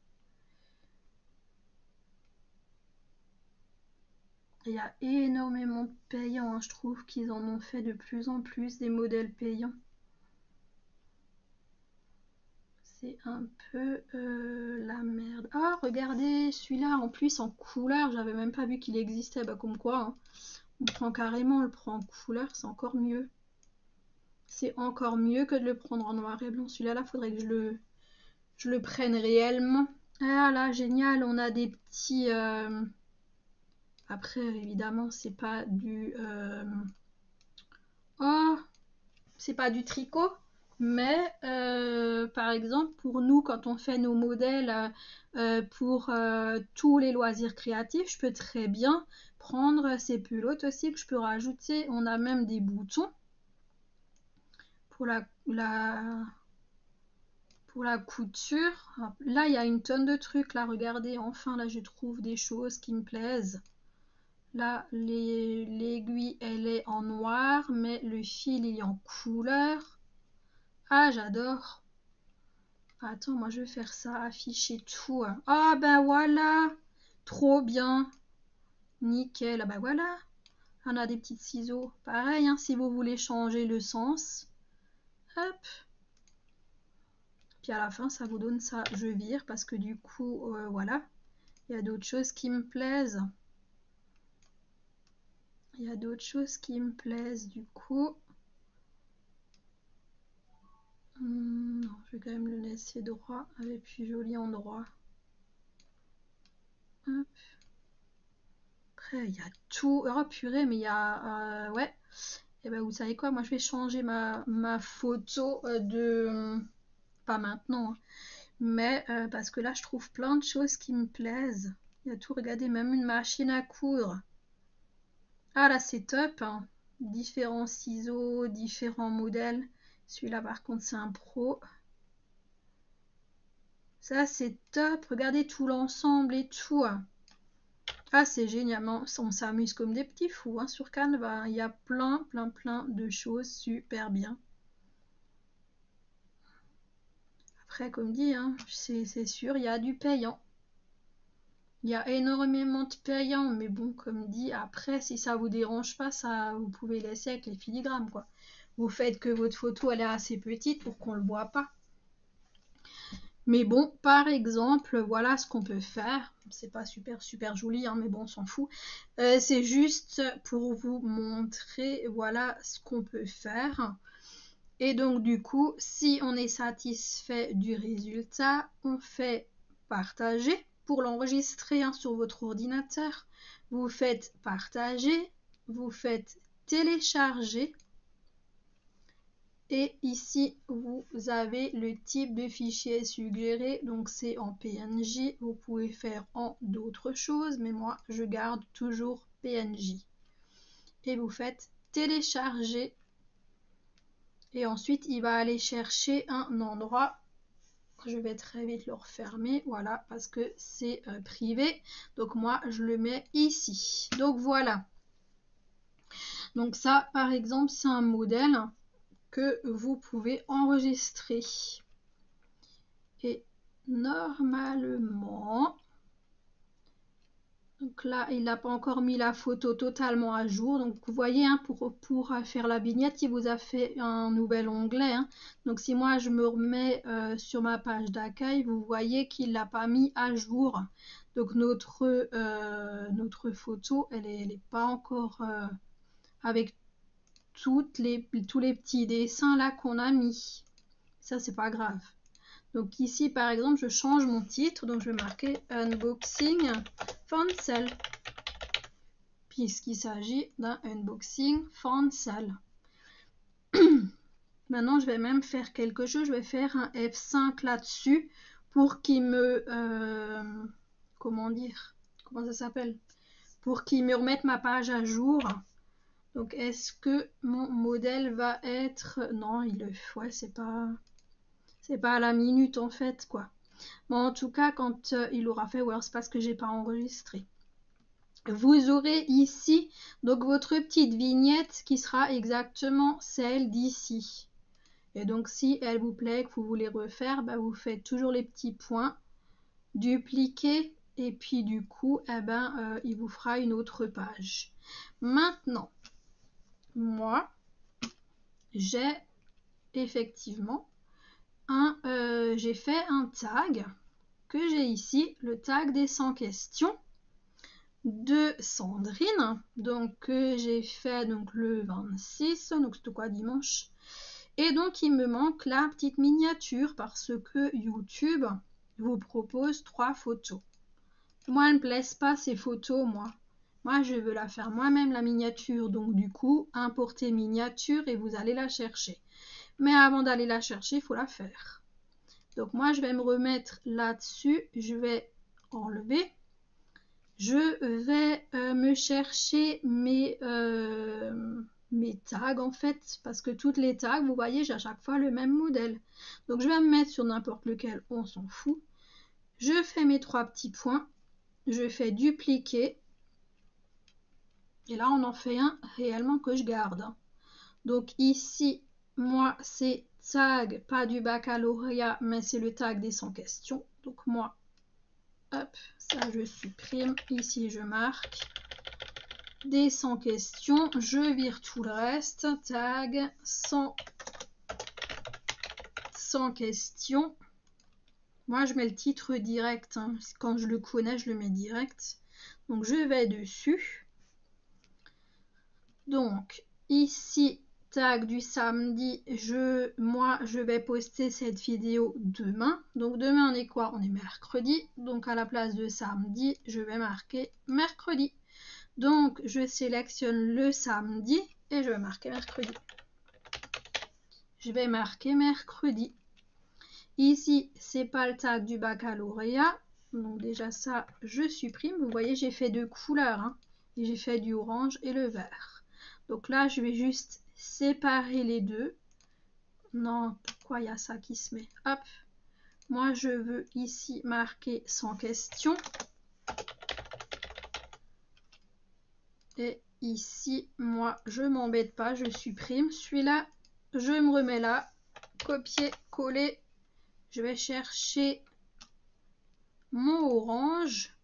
Il y a énormément de payants, hein. Je trouve qu'ils en ont fait de plus en plus des modèles payants. C'est un peu la merde. Ah, regardez, celui-là en plus en couleur, j'avais même pas vu qu'il existait. Bah, comme quoi, hein. On prend carrément, on le prend en couleur, c'est encore mieux. C'est encore mieux que de le prendre en noir et blanc. Celui-là, là, faudrait que je le prenne réellement. Ah là, génial, on a des petits... Après, évidemment, c'est pas du... Oh, c'est pas du tricot, mais par exemple, pour nous, quand on fait nos modèles pour tous les loisirs créatifs, je peux très bien prendre ces pelotes aussi que je peux rajouter. On a même des boutons pour pour la couture. Là, il y a une tonne de trucs. Là, regardez, enfin, là, je trouve des choses qui me plaisent. Là, l'aiguille, elle est en noir, mais le fil, il est en couleur. Ah, j'adore. Attends, moi, je vais faire ça, afficher tout. Ah, ben voilà. Trop bien. Nickel. Ah, ben voilà. On a des petits ciseaux. Pareil, hein, si vous voulez changer le sens. Hop. Puis à la fin, ça vous donne ça. Je vire parce que du coup, voilà. Il y a d'autres choses qui me plaisent. Il y a d'autres choses qui me plaisent du coup. Non, je vais quand même le laisser droit avec plus joli endroit. Hop. Après, il y a tout. Oh purée, mais il y a... ouais. Et ben vous savez quoi, moi je vais changer ma photo de... Pas maintenant, hein, mais parce que là je trouve plein de choses qui me plaisent. Il y a tout, regardez, même une machine à coudre. Ah là, c'est top, hein. Différents ciseaux, différents modèles. Celui-là, par contre, c'est un pro. Ça, c'est top. Regardez tout l'ensemble et tout. Ah, c'est génial. On s'amuse comme des petits fous hein, sur Canva. Il y a plein de choses super bien. Après, comme dit, hein, c'est sûr, il y a du payant. Il y a énormément de payants, mais bon, comme dit, après, si ça vous dérange pas, ça, vous pouvez laisser avec les filigrammes, quoi. Vous faites que votre photo, elle est assez petite pour qu'on le voit pas. Mais bon, par exemple, voilà ce qu'on peut faire. C'est pas super joli, hein, mais bon, on s'en fout. C'est juste pour vous montrer, voilà ce qu'on peut faire. Et donc, du coup, si on est satisfait du résultat, on fait partager. Pour l'enregistrer hein, sur votre ordinateur, vous faites partager, vous faites télécharger. Et ici, vous avez le type de fichier suggéré, donc c'est en PNG. Vous pouvez faire en d'autres choses, mais moi, je garde toujours PNG. Et vous faites télécharger. Et ensuite, il va aller chercher un endroit. Je vais très vite le refermer, voilà, parce que c'est privé. Donc moi, je le mets ici. Donc voilà. Donc ça, par exemple, c'est un modèle que vous pouvez enregistrer. Et normalement, donc là, il n'a pas encore mis la photo totalement à jour. Donc vous voyez, hein, pour faire la vignette, il vous a fait un nouvel onglet. Hein. Donc si moi je me remets sur ma page d'accueil, vous voyez qu'il ne l'a pas mis à jour. Donc notre photo, elle n'est pas encore avec tous les petits dessins là qu'on a mis. Ça, c'est pas grave. Donc ici, par exemple, je change mon titre. Donc je vais marquer Unboxing Fancel. Puisqu'il s'agit d'un unboxing Fancel. Maintenant, je vais même faire quelque chose. Je vais faire un F5 là-dessus pour qu'il me... comment dire? Comment ça s'appelle? Pour qu'il me remette ma page à jour. Donc, est-ce que mon modèle va être... Non, ouais, c'est pas à la minute en fait, quoi. Bon, en tout cas, quand il aura fait, ou alors c'est parce que j'ai pas enregistré. Vous aurez ici donc votre petite vignette qui sera exactement celle d'ici. Et donc si elle vous plaît, que vous voulez refaire, bah, vous faites toujours les petits points, dupliquer et puis du coup, il vous fera une autre page. Maintenant, moi, j'ai effectivement j'ai fait un tag que j'ai ici, le tag des 100 questions de Sandrine, donc j'ai fait donc le 26, donc c'était quoi, dimanche, et donc il me manque la petite miniature parce que YouTube vous propose 3 photos. Moi, elles ne me plaisent pas ces photos, moi je veux la faire moi-même la miniature, donc du coup importer miniature et vous allez la chercher, mais avant d'aller la chercher il faut la faire. Donc moi je vais me remettre là-dessus, je vais enlever. Je vais me chercher mes tags en fait, parce que toutes les tags, vous voyez, j'ai à chaque fois le même modèle. Donc je vais me mettre sur n'importe lequel, on s'en fout. Je fais mes 3 petits points, je fais dupliquer, et là on en fait un réellement que je garde. Donc ici, moi c'est tag, pas du baccalauréat, mais c'est le tag des 100 questions. Donc moi, hop, ça je supprime, ici je marque. Des 100 questions, je vire tout le reste, tag 100 questions. Moi je mets le titre direct, hein. Quand je le connais je le mets direct. Donc je vais dessus. Donc ici, tag du samedi, moi je vais poster cette vidéo demain. Donc demain on est quoi? On est mercredi, donc à la place de samedi, je vais marquer mercredi. Donc, je sélectionne le samedi et je vais marquer mercredi. Je vais marquer mercredi. Ici, c'est pas le tag du baccalauréat. Donc déjà ça, je supprime. Vous voyez, j'ai fait 2 couleurs. Hein. et j'ai fait du orange et le vert. Donc là, je vais juste séparer les deux. Non, pourquoi il y a ça qui se met? Hop, moi je veux ici marquer sans question. Et ici, moi, je m'embête pas, je supprime. Celui-là, je me remets là. Copier, coller. Je vais chercher mon orange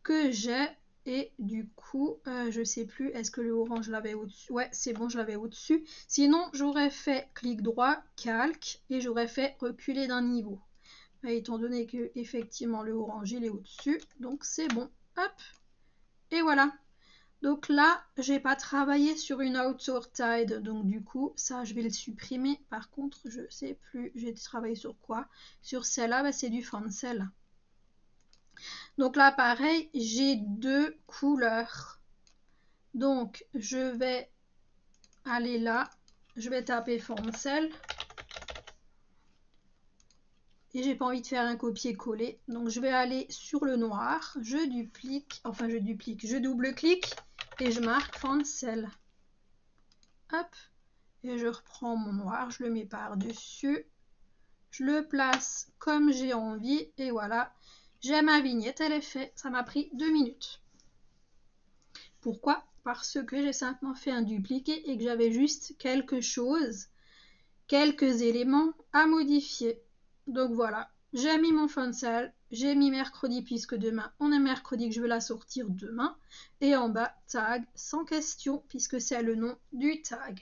que j'ai. Et du coup, je sais plus, est-ce que le orange je l'avais au-dessus? Ouais, c'est bon, je l'avais au-dessus. Sinon, j'aurais fait clic droit, calque, et j'aurais fait reculer d'un niveau. Mais étant donné que effectivement le orange il est au-dessus, donc c'est bon. Hop, et voilà. Donc là, j'ai pas travaillé sur une outer-tide, donc du coup, ça, je vais le supprimer. Par contre, je sais plus, j'ai travaillé sur quoi? Sur celle-là, bah, c'est du Frontcell. Donc là, pareil, j'ai deux couleurs. Donc, je vais aller là, je vais taper Frontcell. Et j'ai pas envie de faire un copier-coller. Donc, je vais aller sur le noir, je double-clique et je marque Frontcell. Hop, et je reprends mon noir, je le mets par-dessus, je le place comme j'ai envie et voilà, j'ai ma vignette, elle est faite. Ça m'a pris 2 minutes. Pourquoi? Parce que j'ai simplement fait un dupliqué et que j'avais juste quelque chose, quelques éléments à modifier. Donc voilà, j'ai mis mon Frontcell, j'ai mis mercredi puisque demain on est mercredi, que je vais la sortir demain, et en bas tag sans question puisque c'est le nom du tag.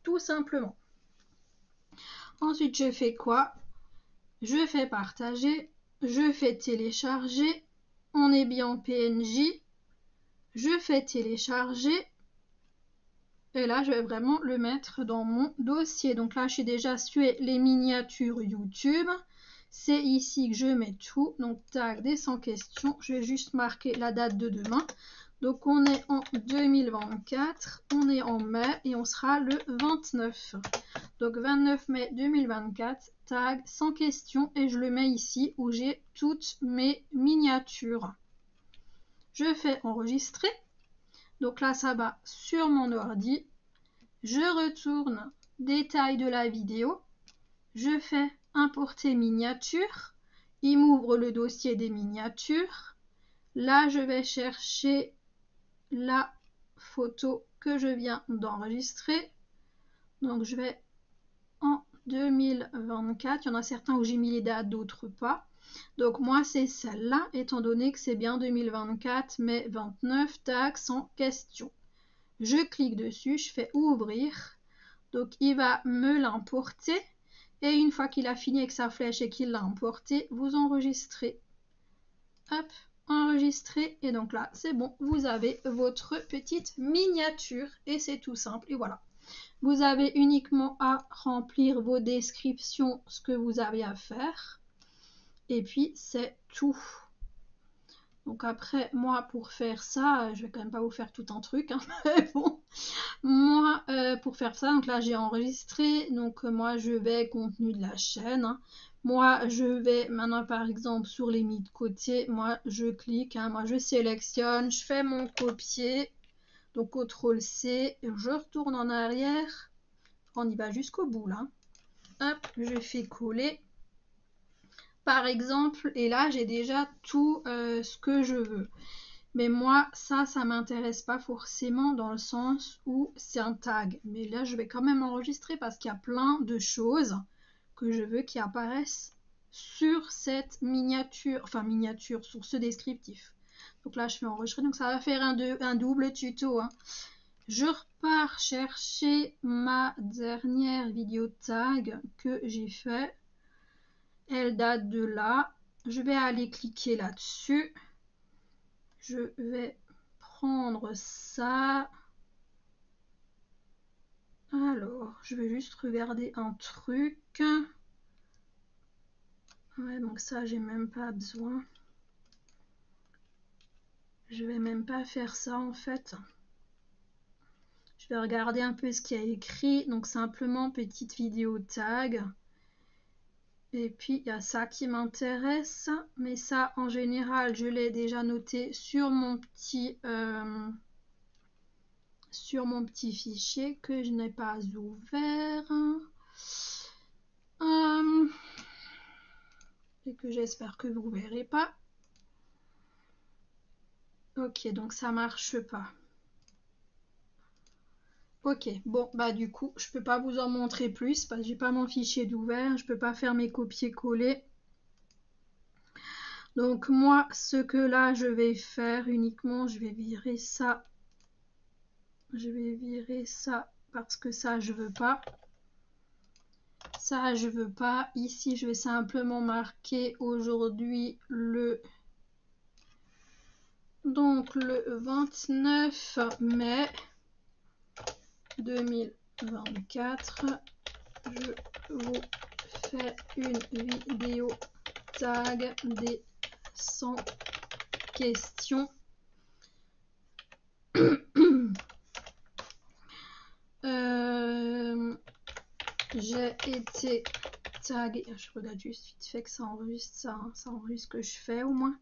Tout simplement. Ensuite, je fais quoi? Je fais partager, je fais télécharger, on est bien en PNJ, je fais télécharger, et là, je vais vraiment le mettre dans mon dossier. Donc là, je suis déjà sur les miniatures YouTube. C'est ici que je mets tout. Donc, tag des sans questions. Je vais juste marquer la date de demain. Donc, on est en 2024. On est en mai et on sera le 29. Donc, 29 mai 2024. Tag sans question. Et je le mets ici où j'ai toutes mes miniatures. Je fais enregistrer. Donc là, ça va sur mon ordi. Je retourne détail de la vidéo. Je fais importer miniature. Il m'ouvre le dossier des miniatures. Là, je vais chercher la photo que je viens d'enregistrer. Donc, je vais en 2024. Il y en a certains où j'ai mis les dates, d'autres pas. Donc, moi, c'est celle-là, étant donné que c'est bien 2024, mai 29, tag sans question. Je clique dessus, je fais ouvrir. Donc, il va me l'importer. Et une fois qu'il a fini avec sa flèche et qu'il l'a importé, vous enregistrez. Hop, enregistrer. Et donc là, c'est bon. Vous avez votre petite miniature. Et c'est tout simple. Et voilà. Vous avez uniquement à remplir vos descriptions, ce que vous avez à faire. Et puis, c'est tout. Donc après, moi, pour faire ça, je vais quand même pas vous faire tout un truc, hein, mais bon. Moi, pour faire ça, donc là, j'ai enregistré. Donc moi, je vais contenu de la chaîne. Hein. Moi, je vais maintenant, par exemple, sur les mis de côté. Moi, je clique. Hein, moi, je sélectionne. Je fais mon copier. Donc, CTRL-C. Je retourne en arrière. On y va jusqu'au bout, là. Hop, je fais coller. Par exemple, et là, j'ai déjà tout ce que je veux. Mais moi, ça m'intéresse pas forcément dans le sens où c'est un tag. Mais là, je vais quand même enregistrer parce qu'il y a plein de choses que je veux qui apparaissent sur cette miniature, enfin miniature, sur ce descriptif. Donc là, je fais enregistrer. Donc ça va faire un double tuto. Hein. Je repars chercher ma dernière vidéo tag que j'ai fait. Elle date de là. Je vais aller cliquer là-dessus. Je vais prendre ça. Alors, je vais juste regarder un truc. Ouais, donc ça, j'ai même pas besoin. Je vais même pas faire ça en fait. Je vais regarder un peu ce qu'il y a écrit. Donc simplement petite vidéo tag. Et puis, il y a ça qui m'intéresse. Mais ça, en général, je l'ai déjà noté sur mon petit fichier que je n'ai pas ouvert. Et que j'espère que vous ne verrez pas. Ok, donc ça marche pas. Ok, bon, bah du coup, je peux pas vous en montrer plus parce que j'ai pas mon fichier d'ouvert, je peux pas faire mes copier-coller. Donc moi, ce que là, je vais faire uniquement, je vais virer ça. Je vais virer ça parce que ça, je veux pas. Ça, je veux pas. Ici, je vais simplement marquer aujourd'hui donc le 29 mai 2024. Je vous fais une vidéo tag des 100 questions. J'ai été taguée, je regarde juste vite fait que ça enregistre ça, hein, ça enregistre ce que je fais au moins.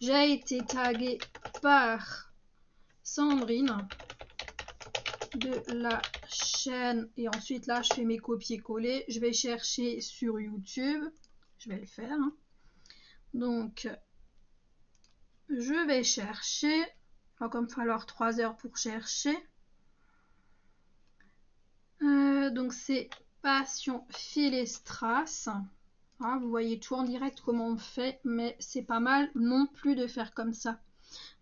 J'ai été taguée par Sandrine de la chaîne, et ensuite là je fais mes copier-coller, je vais chercher sur YouTube, je vais le faire, hein. Donc je vais chercher, il va comme falloir 3 heures pour chercher, donc c'est Passion Fil et Strass. Ah, vous voyez tout en direct comment on fait, mais c'est pas mal non plus de faire comme ça.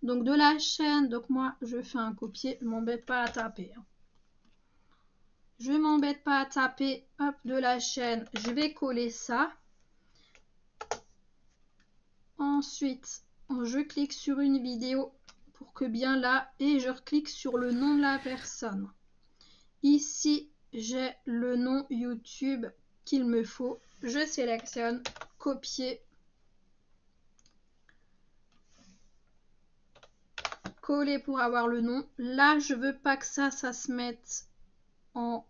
Donc de la chaîne, donc moi je fais un copier, je m'embête pas à taper, hein. Je m'embête pas à taper, hop, de la chaîne, je vais coller ça. Ensuite, je clique sur une vidéo pour que bien là, et je reclique sur le nom de la personne. Ici, j'ai le nom YouTube qu'il me faut. Je sélectionne, copier, coller pour avoir le nom. Là, je veux pas que ça se mette en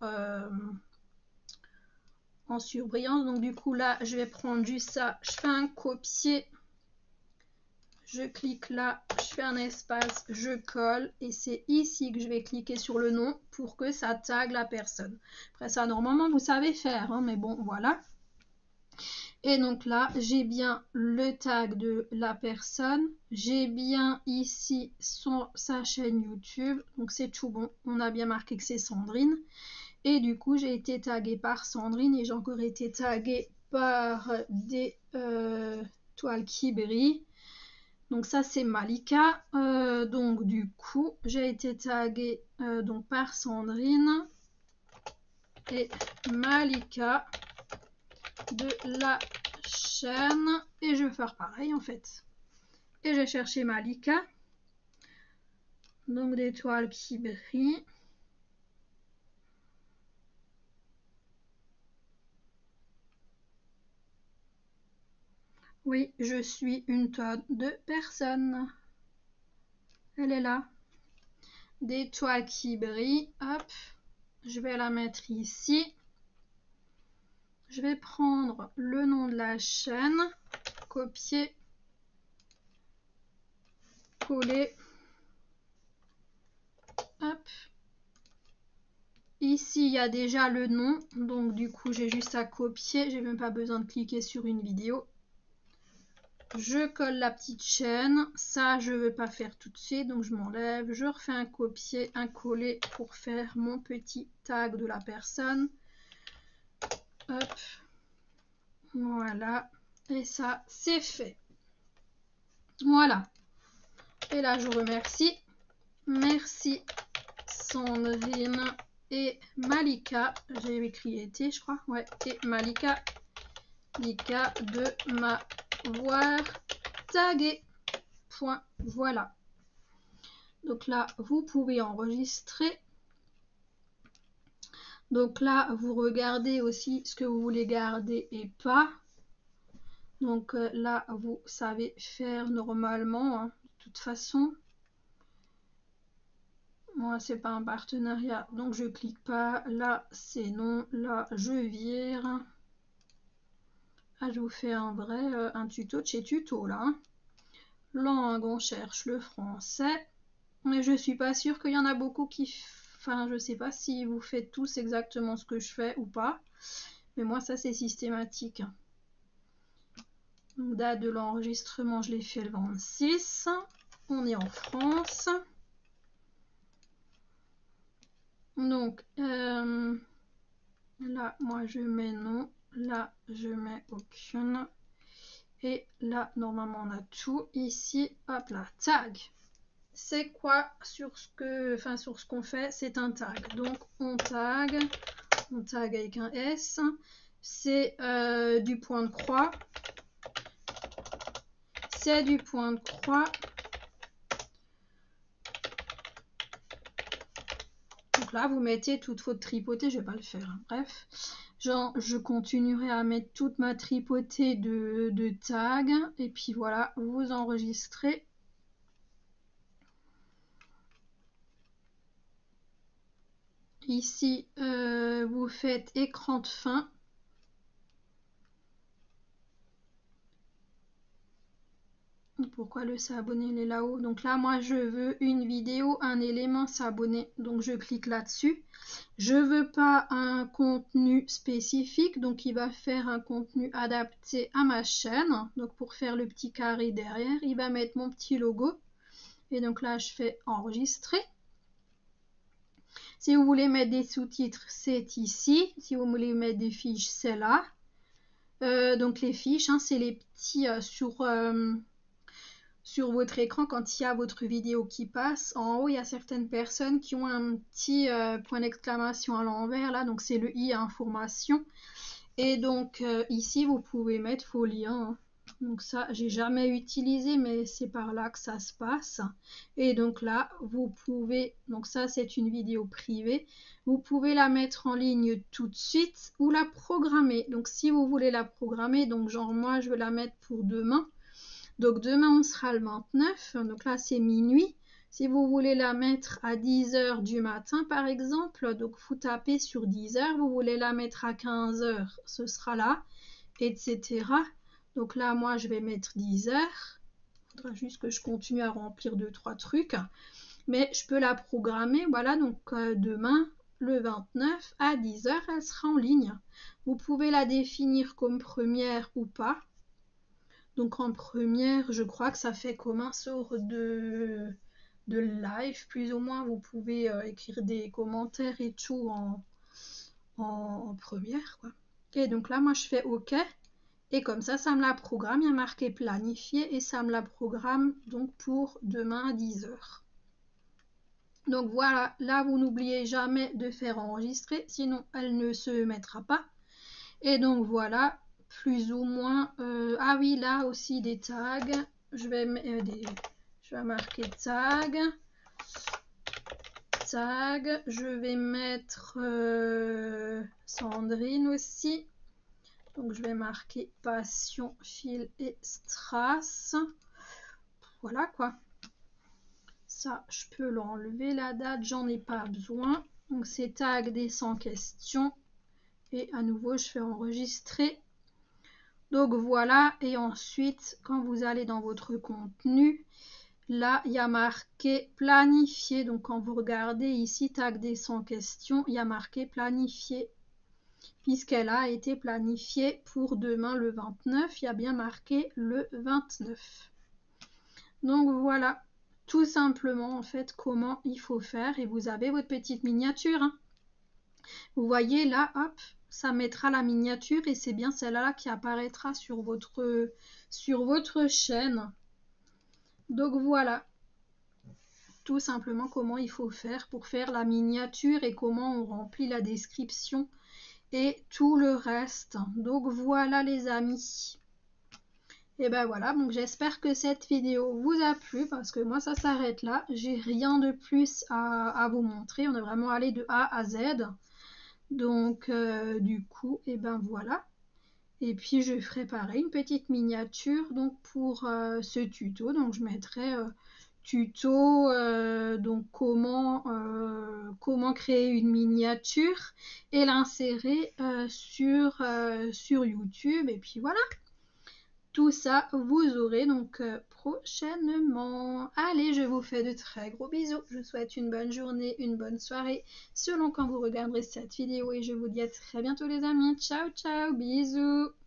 surbrillance. Donc du coup, là, je vais prendre juste ça. Je fais un copier. Je clique là, je fais un espace, je colle et c'est ici que je vais cliquer sur le nom pour que ça tague la personne. Après ça, normalement, vous savez faire, hein, mais bon, voilà. Et donc là, j'ai bien le tag de la personne. J'ai bien ici sa chaîne YouTube. Donc c'est tout bon. On a bien marqué que c'est Sandrine. Et du coup, j'ai été taguée par Sandrine et j'ai encore été taguée par des toiles qui brillent. Donc ça c'est Malika, donc du coup j'ai été taguée donc par Sandrine et Malika de la chaîne, et je vais faire pareil en fait. Et j'ai cherché Malika, donc des toiles qui brillent. Oui, je suis une tonne de personnes. Elle est là. Des toiles qui brillent, hop, je vais la mettre ici. Je vais prendre le nom de la chaîne, copier, coller, hop. Ici, il y a déjà le nom, donc du coup, j'ai juste à copier, j'ai même pas besoin de cliquer sur une vidéo. Je colle la petite chaîne, ça, je ne veux pas faire tout de suite, donc je m'enlève. Je refais un copier, un coller pour faire mon petit tag de la personne. Hop. Voilà. Et ça, c'est fait. Voilà. Et là, je vous remercie. Merci Sandrine et Malika. J'ai écrit été, je crois. Ouais. Et Malika de m'avoir tagué. Point. Voilà. Donc là, vous pouvez enregistrer. Donc là, vous regardez aussi ce que vous voulez garder et pas. Donc là, vous savez faire normalement, hein, de toute façon. Moi, c'est pas un partenariat, donc je clique pas. Là, c'est non. Là, je vire. Ah, je vous fais un vrai un tuto de chez Tuto là. Hein. Langue, on cherche le français. Mais je suis pas sûre qu'il y en a beaucoup qui... Enfin, je sais pas si vous faites tous exactement ce que je fais ou pas. Mais moi, ça, c'est systématique. Donc, date de l'enregistrement, je l'ai fait le 26. On est en France. Donc, là, moi, je mets non. Là, je mets aucune. Et là, normalement, on a tout. Ici, hop là, tag. C'est quoi sur ce que, enfin, sur ce qu'on fait? C'est un tag. Donc, on tag avec un S. C'est du point de croix. C'est du point de croix. Donc là, vous mettez toute votre tripotée. Je vais pas le faire. Hein. Bref. Genre, je continuerai à mettre toute ma tripotée de tags. Et puis voilà, vous enregistrez. Ici, vous faites écran de fin. Pourquoi le s'abonner, il est là-haut? Donc là, moi, je veux une vidéo, un élément s'abonner. Donc, je clique là-dessus. Je veux pas un contenu spécifique. Donc, il va faire un contenu adapté à ma chaîne. Donc, pour faire le petit carré derrière, il va mettre mon petit logo. Et donc là, je fais enregistrer. Si vous voulez mettre des sous-titres, c'est ici. Si vous voulez mettre des fiches, c'est là. Donc, les fiches, hein, c'est les petits sur votre écran quand il y a votre vidéo qui passe. En haut, il y a certaines personnes qui ont un petit point d'exclamation à l'envers là, donc c'est le i information. Et donc ici, vous pouvez mettre vos liens. Hein. Donc ça, j'ai jamais utilisé, mais c'est par là que ça se passe. Et donc là, vous pouvez, donc ça c'est une vidéo privée, vous pouvez la mettre en ligne tout de suite ou la programmer. Donc si vous voulez la programmer, donc genre moi je vais la mettre pour demain. Donc demain on sera le 29, donc là c'est minuit. Si vous voulez la mettre à 10h du matin par exemple, donc vous tapez sur 10h, vous voulez la mettre à 15h, ce sera là, etc. Donc là moi je vais mettre 10h. Il faudra juste que je continue à remplir 2-3 trucs. Mais je peux la programmer, voilà, donc demain le 29 à 10h elle sera en ligne. Vous pouvez la définir comme première ou pas. Donc en première, je crois que ça fait comme un sort de live, plus ou moins. Vous pouvez écrire des commentaires et tout en première, quoi. Et donc là, moi, je fais OK. Et comme ça me la programme. Il y a marqué planifié et ça me la programme donc pour demain à 10h. Donc voilà, là, vous n'oubliez jamais de faire enregistrer, sinon elle ne se mettra pas. Et donc voilà, plus ou moins. Ah oui, là aussi des tags. Je vais marquer tag. Tag. Je vais mettre Sandrine aussi. Donc je vais marquer passion, fil et strass. Voilà quoi. Ça, je peux l'enlever la date, j'en ai pas besoin. Donc c'est tag des 100 questions. Et à nouveau, je fais enregistrer. Donc voilà, et ensuite, quand vous allez dans votre contenu, là, il y a marqué planifier. Donc quand vous regardez ici, tag des 100 questions, il y a marqué planifier. Puisqu'elle a été planifiée pour demain le 29, il y a bien marqué le 29. Donc voilà, tout simplement en fait comment il faut faire. Et vous avez votre petite miniature. Hein. Vous voyez là, hop, ça mettra la miniature et c'est bien celle-là qui apparaîtra sur votre chaîne. Donc voilà, tout simplement comment il faut faire pour faire la miniature et comment on remplit la description et tout le reste. Donc voilà les amis. Et ben voilà, donc j'espère que cette vidéo vous a plu parce que moi ça s'arrête là. J'ai rien de plus à vous montrer. On est vraiment allé de A à Z. Donc du coup, et ben voilà. Et puis je ferai pareil, une petite miniature donc pour ce tuto. Donc je mettrai tuto, donc comment créer une miniature et l'insérer sur YouTube. Et puis voilà, tout ça vous aurez donc prochainement. Allez, je vous fais de très gros bisous. Je vous souhaite une bonne journée, une bonne soirée selon quand vous regarderez cette vidéo et je vous dis à très bientôt les amis. Ciao ciao, bisous.